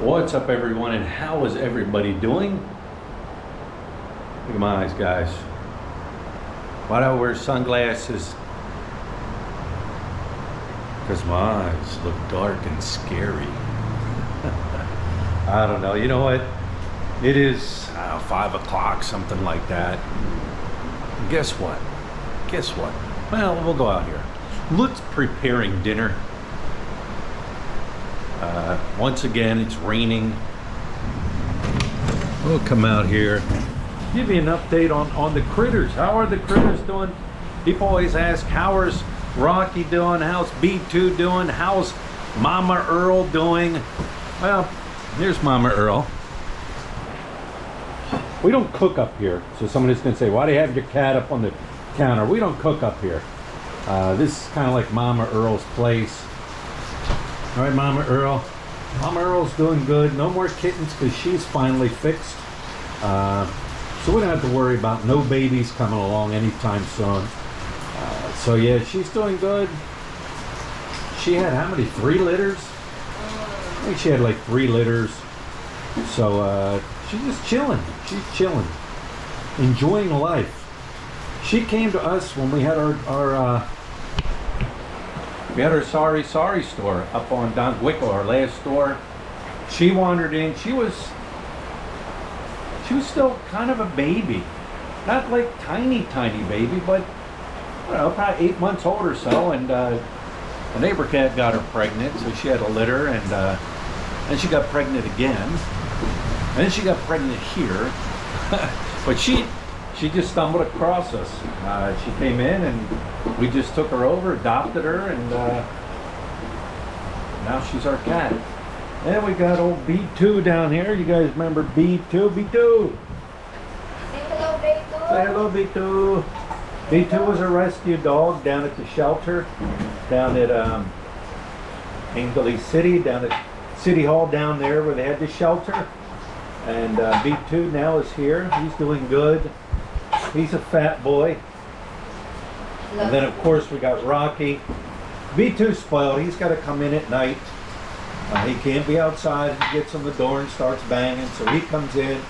What's up, everyone, and how is everybody doing? Look at my eyes, guys. Why do I wear sunglasses? Because my eyes look dark and scary. I don't know. You know what? It is 5 o'clock, something like that. Guess what? Guess what? Well, we'll go out here. Look's preparing dinner. Once again, it's raining. We'll come out here, give you an update on the critters. How are the critters doing? People always ask, how is Rocky doing? How's B2 doing? How's Mama Earl doing? Well, here's Mama Earl. We don't cook up here. So somebody's gonna say, why do you have your cat up on the counter? We don't cook up here. This is kind of like Mama Earl's place. All right, Mama Earl. Mama Earl's doing good. No more kittens because she's finally fixed. So we don't have to worry about no babies coming along anytime soon. So yeah, she's doing good. She had how many? 3 litters? I think she had like 3 litters. So she's just chilling. She's chilling. Enjoying life. She came to us when we had our Sorry store up on Don Wickle, our last store. She wandered in. She was still kind of a baby. Not like tiny baby, but I don't know, probably 8 months old or so. And the neighbor cat got her pregnant, so she had a litter, and then she got pregnant again. And then she got pregnant here. But she just stumbled across us. She came in and we just took her over, adopted her, and now she's our cat. And we got old B2 down here. You guys remember B2? B2! Say hello, B2. Say hello, B2. B2 was a rescue dog down at the shelter, down at Angeli City, down at City Hall down there where they had the shelter. And B2 now is here. He's doing good. He's a fat boy. And then of course we got Rocky. B2's spoiled. He's got to come in at night. He can't be outside. He gets on the door and starts banging. So he comes in.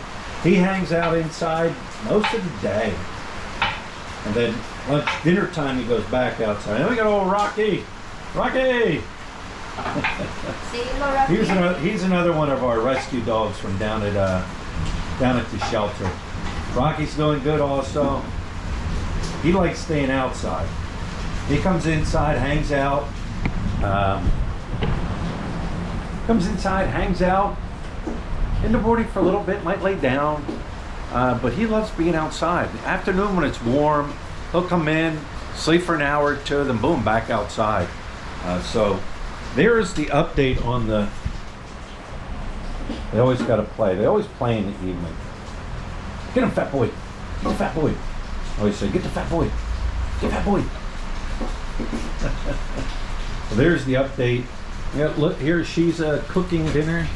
He hangs out inside most of the day. And then dinner time he goes back outside. And we got old Rocky. Rocky! He's another one of our rescue dogs from down at the shelter. Rocky's doing good also. He likes staying outside. He comes inside, hangs out. Comes inside, hangs out in the morning for a little bit, might lay down. But he loves being outside. The afternoon when it's warm, he'll come in, sleep for an hour or two, then boom, back outside. So there's the update on the... They always got to play. They always play in the evening. Get him, fat boy. Get the fat boy. I always say, get the fat boy. Get fat boy. So there's the update. Yeah, look here, she's cooking dinner.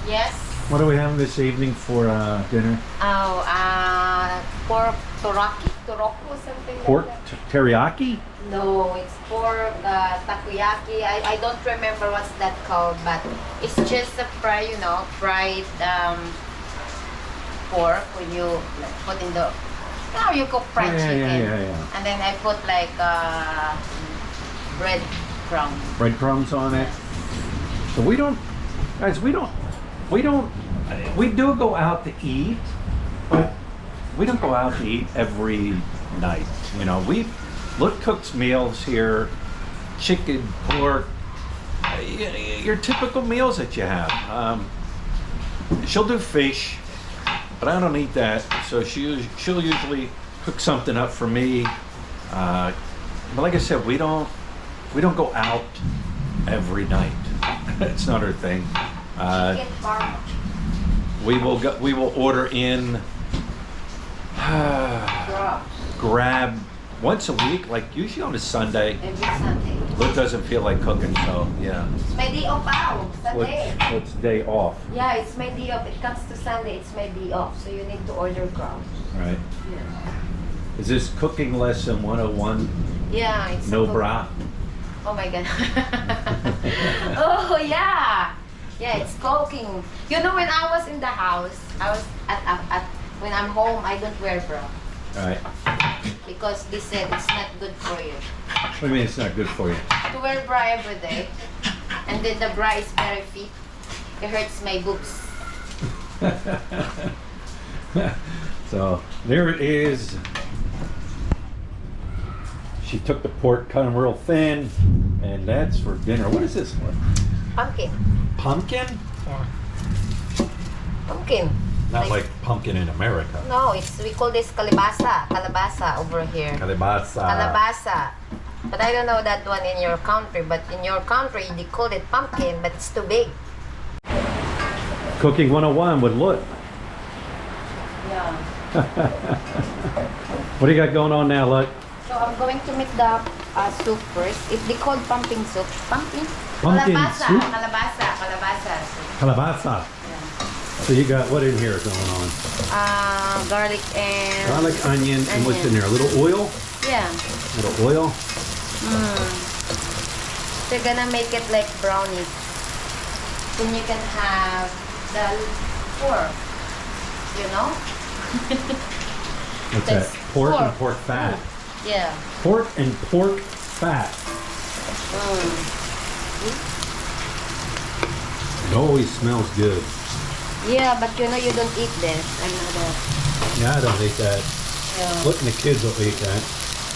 Yes. What are we having this evening for dinner? Oh, pork toroko, something Pork like that. teriyaki? No, it's pork takoyaki. I don't remember what's that called, but it's just a fried pork when you put in the... Now you cook fried chicken. Yeah. And then I put like breadcrumbs. Breadcrumbs on it. So we don't, guys, we do go out to eat, but we don't go out to eat every night. You know, Look cooks meals here, chicken, pork, your typical meals that you have. She'll do fish, but I don't eat that, so she'll usually cook something up for me. But like I said, we don't go out every night. It's not our thing. We will order in, grab once a week, like usually on a Sunday. Every Sunday. Luke doesn't feel like cooking, so yeah. It's my day off out. Sunday. What's day off? Yeah, it's my day off. It comes to Sunday, it's my day off. So you need to order crabs. Right. Yeah. Is this cooking lesson 101? Yeah, it's no bra? Oh my god. Oh yeah. Yeah, it's cooking. You know, when I was in the house, I was at when I'm home, I don't wear bra. Right. Because they said it's not good for you. What do you mean it's not good for you? To wear bra every day. And then the bra is very fit. It hurts my boobs. So there it is. She took the pork, cut them real thin, and that's for dinner. What is this one? Pumpkin. Pumpkin? Yeah. Pumpkin. Not like pumpkin in America. No, we call this kalabasa. Kalabasa over here. Kalabasa. Kalabasa. But I don't know that one in your country. But in your country, they call it pumpkin, but it's too big. Cooking 101 with Lut. Yeah. What do you got going on now, Lut? So I'm going to make the soup first. It's they called pumpkin soup. Pumpkin? Pumpkin Kalabasa. soup? Kalabasa. Kalabasa soup. Kalabasa. Yeah. So you got what in here going on? Garlic and... Garlic, onion, and what's in there? A little oil? Yeah. A little oil? They're gonna make it like brownies. Then you can have the pork. You know? What's That's that? Pork and pork fat. Yeah. Pork and pork fat. It always smells good. Yeah, but you know you don't eat this. I'm not a... Yeah, I don't eat that. Yeah. Look, and the kids will eat that.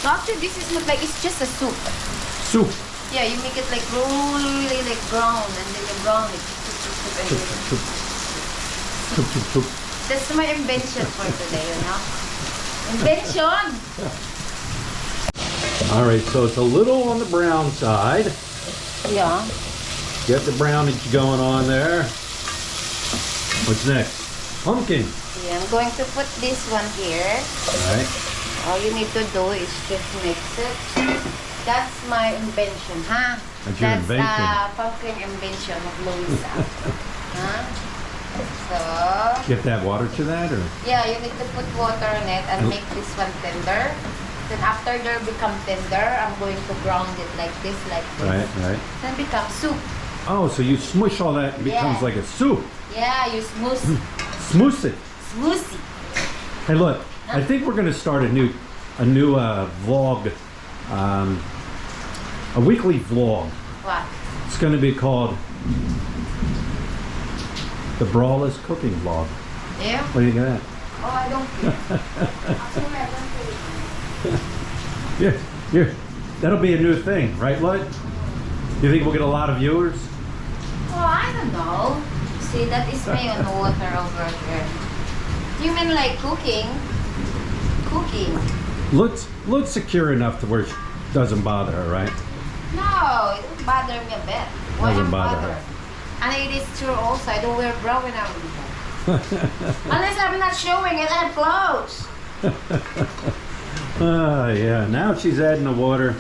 So actually, this is not like, it's just a soup. Soup. Yeah, you make it like really like brown, and then you brown it. Soup, soup. Soup, soup, soup. That's my invention for today, you know? Invention! All right, so it's a little on the brown side. Yeah. Get the brownage going on there. What's next? Pumpkin. Yeah, I'm going to put this one here. All right. All you need to do is just mix it. That's my invention, huh? That's your invention. That's pumpkin invention of Louisa. Huh? So, Get that water to that, or? yeah, you need to put water in it and make this one tender. Then after they become tender, I'm going to ground it like this. Right, right. Then become soup. Oh, so you smush all that, it becomes Yeah. like a soup. Yeah, you smoothie. Smooth it. Smoothie. Hey, look, I think we're going to start a new vlog, a weekly vlog. What? It's going to be called the Braless Cooking Vlog. Yeah? What do you think of that? Oh, I don't care. Actually, I don't care. Yeah, that'll be a new thing, right, Lud? You think we'll get a lot of viewers? Oh, I don't know. See, that is me on water over here. You mean like cooking? Cooking. Lud's secure enough to where it doesn't bother her, right? No, it doesn't bother me a bit. Why Doesn't I'm bother bothered? her. And it is true also, I don't wear bra when I'm unless I'm not showing it, I have clothes. Yeah, now she's adding the water.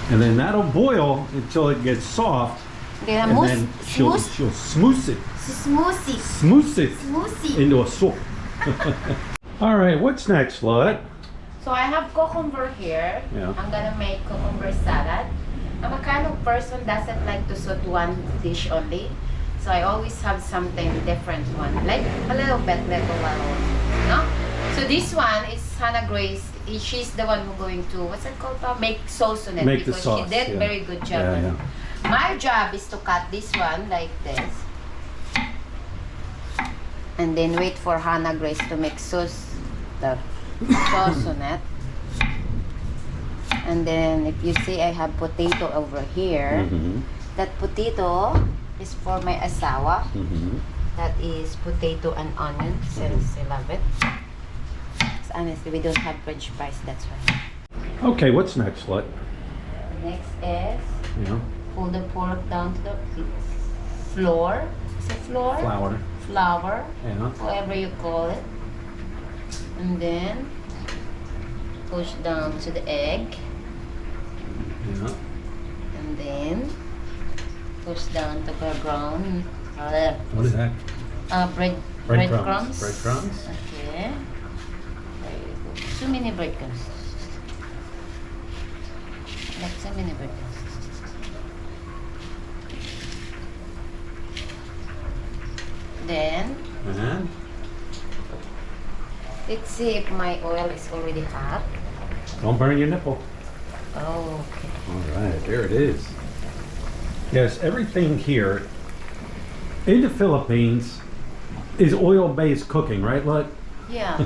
And then that'll boil until it gets soft. Then And then she'll smooth it. Smoothie. Smooth it Smoothie. into a soup. All right, what's next, Lud? So I have cucumber here. Yeah. I'm gonna make cucumber salad. I'm a kind of person doesn't like to suit one dish only. So I always have something different one. Like a little bit, no? So this one is Hannah Grace. She's the one who's going to, what's it called? Make sauce on it. Make the because sauce, she did yeah. very good job Yeah, on yeah. it. My job is to cut this one like this. And then wait for Hannah Grace to make sauce, the sauce on it. And then if you see I have potato over here. Mm-hmm. That potato is for my asawa. Mm-hmm. That is potato and onion since I love it. So honestly, we don't have French fries, that's why. Okay, what's next, Lud? Next is Yeah. pull the pork down to the floor. Is it floor? Flour. Flour. Yeah. Whatever you call it. And then push down to the egg. Yeah. And then push down to the brown. What is that? Breadcrumbs. Breadcrumbs. Okay. There you go. Too many breadcrumbs. Like so many breadcrumbs. Then, And let's see if my oil is already hot. don't burn your nipple. Oh, okay. All right, there it is. Yes, everything here in the Philippines is oil-based cooking, right, Lut? Yeah.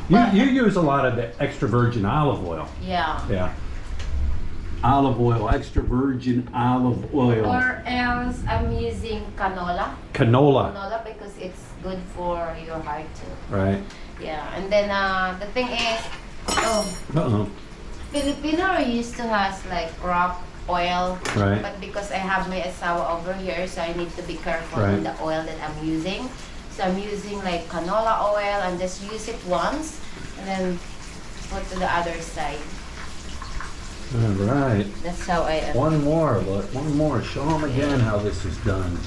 You use a lot of the extra virgin olive oil. Yeah. Yeah. Olive oil, extra virgin olive oil. Or else I'm using canola. Canola. Canola because it's good for your heart too. Right. Yeah. And then the thing is, Uh-oh. Filipino used to has like rock oil. Right. But because I have my asawa over here, so I need to be careful Right. with the oil that I'm using. So I'm using like canola oil and just use it once and then put to the other side. All right. That's how I One more, look. One more. Show them again how this is done.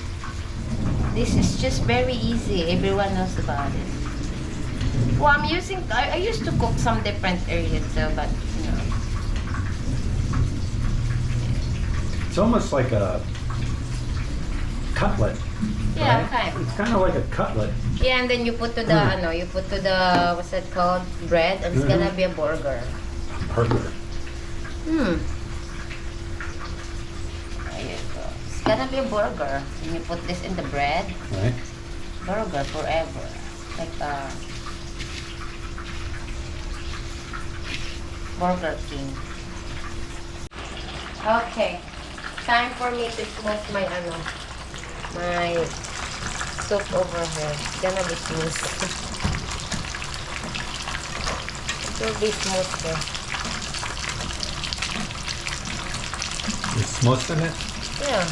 This is just very easy. Everyone knows about it. Well, I'm using, I used to cook some different areas though, but you know. It's almost like a cutlet. Yeah, right? kind of. It's kind of like a cutlet. Yeah, and then you put to the, you put to the, what's that called? Bread, and it's gonna be a burger. Burger. There you go. It's gonna be a burger. And you put this in the bread. Right. Burger forever. Like a Burger King. Okay. Time for me to smoke my my soup over here. It's gonna be smooth. It will be smooth there. You're smoking it? Yeah.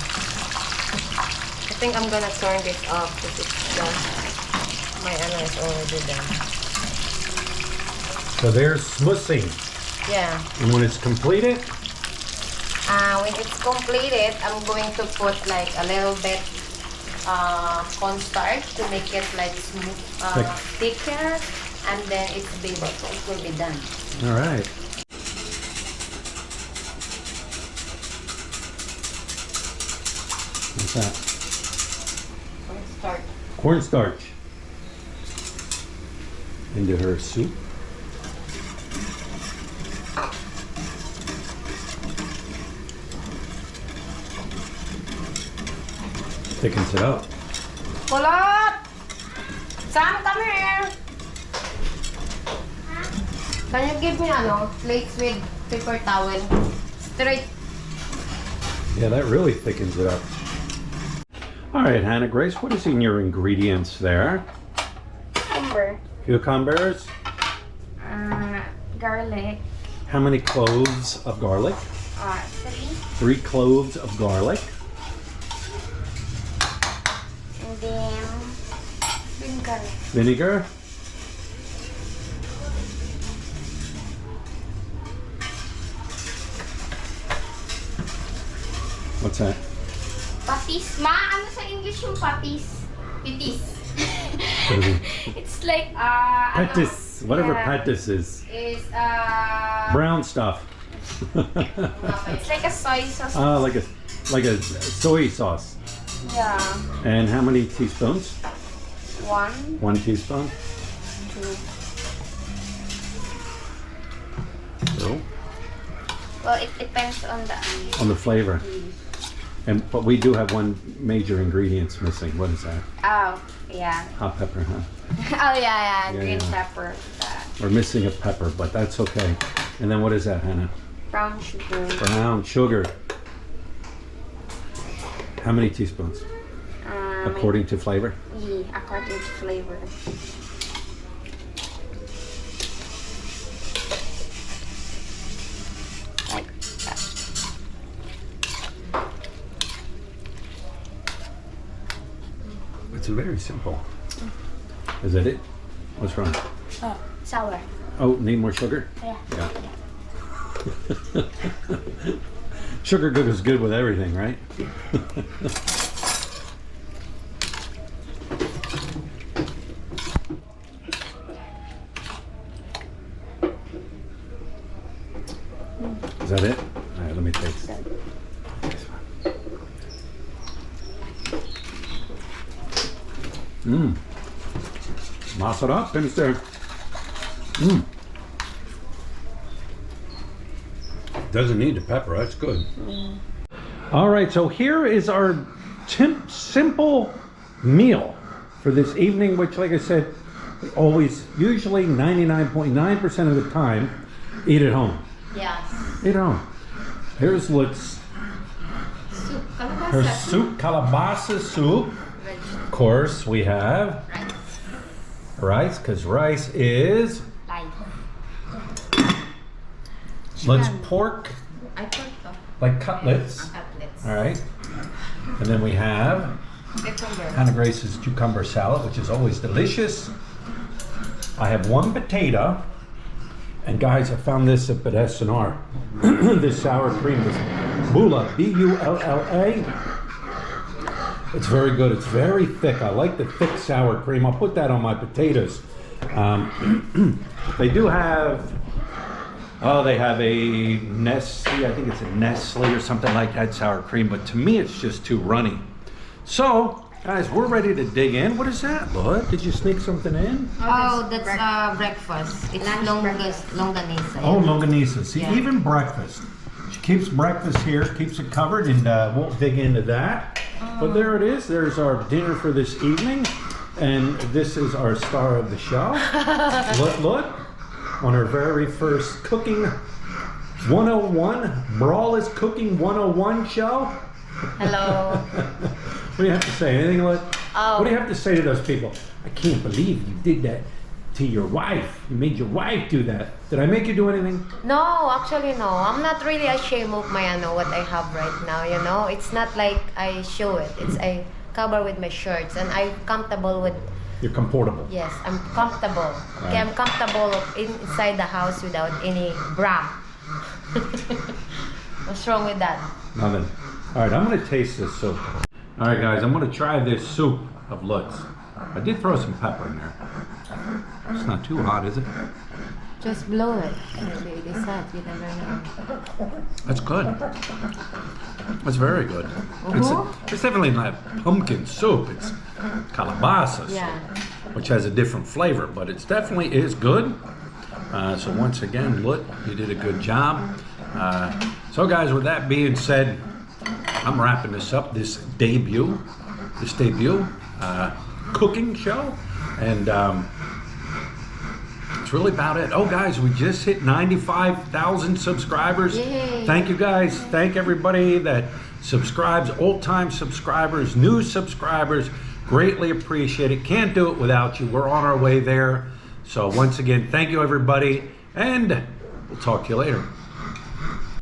I think I'm gonna turn this off because it's done. My is already done. So there's smoothing. Yeah. And when it's completed, When it's completed, I'm going to put like a little bit cornstarch to make it like smooth, thicker, and then it will be done. all right. What's that? Cornstarch. Cornstarch. Into her soup. Thickens it up. Kulot! Sam, come here! Can you give me plates with paper towel? Straight. Yeah, that really thickens it up. All right, Hannah Grace, what is in your ingredients there? Cucumbers. Garlic. How many cloves of garlic? 3. 3 cloves of garlic. And then Vinegar. What's that? Patis. Ma, ano sa English yung patis? Pitis. What is it? It's like, Petis. Whatever yeah. petis is. Is, Brown stuff. it's like a soy sauce. Like a soy sauce. Yeah. And how many teaspoons? 1, 1 teaspoon. 2. So, Well, it depends on on the flavor. But we do have one major ingredient missing. What is that? Oh, yeah. Hot pepper, huh? Oh, yeah. Green yeah. pepper. That. We're missing a pepper, but that's okay. And then what is that, Hannah? Brown sugar. Brown sugar. How many teaspoons? According to flavor? Yeah, according to flavor. Like that. It's very simple. Is that it? What's wrong? Oh, sour. Oh, need more sugar? Yeah. Yeah. Sugar good is good with everything, right? Is that it? All right, let me taste it. This one. Masarap, Minister. Doesn't need the pepper, that's good. All right, so here is our simple meal for this evening, which, like I said, we always, usually 99.9% of the time, eat at home. Yes. Eat at home. Here's what's Soup, her kalabasa. soup, calabasa soup. Of course, we have rice, because rice is let's pork, I thought so. like cutlets. Cutlets. All right, and then we have Cucumber. Hannah Grace's cucumber salad, which is always delicious. I have one potato, and guys, I found this up at S&R. This sour cream, this Bulla, B-U-L-L-A. It's very good. It's very thick. I like the thick sour cream. I'll put that on my potatoes. They do have, they have a Nestle, I think it's a Nestle or something like that sour cream, but to me it's just too runny. So, guys, we're ready to dig in. What is that, Bud? Did you sneak something in? Oh, that's breakfast. It's longanisa. Oh, longanisa. See, Yeah. even breakfast. She keeps breakfast here, keeps it covered, and won't dig into that. But there it is. There's our dinner for this evening. And this is our star of the show. Look, on her very first Cooking 101, Braless Cooking 101 show. Hello. What do you have to say? Anything, Lit? What do you have to say to those people? I can't believe you did that to your wife. You made your wife do that. Did I make you do anything? No, actually no. I'm not really ashamed of my what I have right now, you know. It's not like I show it. It's I cover with my shirts and I'm comfortable with. You're comfortable. Yes, I'm comfortable. Okay, I'm comfortable inside the house without any bra. What's wrong with that? Nothing. All right, I'm gonna taste this soup. All right, guys, I'm gonna try this soup of Lutz. I did throw some pepper in there. It's not too hot, is it? Just blow it. Maybe it is hot. You never know. That's good. That's very good. It's definitely not pumpkin soup. It's calabasa soup, Yeah. which has a different flavor, but it definitely is good. So once again, Lut, you did a good job. So guys, with that being said, I'm wrapping this up, this debut cooking show, and that's really about it. Oh guys, we just hit 95,000 subscribers. Yay. Thank you guys. Thank everybody that subscribes, old-time subscribers, new subscribers. Greatly appreciate it. Can't do it without you. We're on our way there. So once again, thank you everybody, and we'll talk to you later.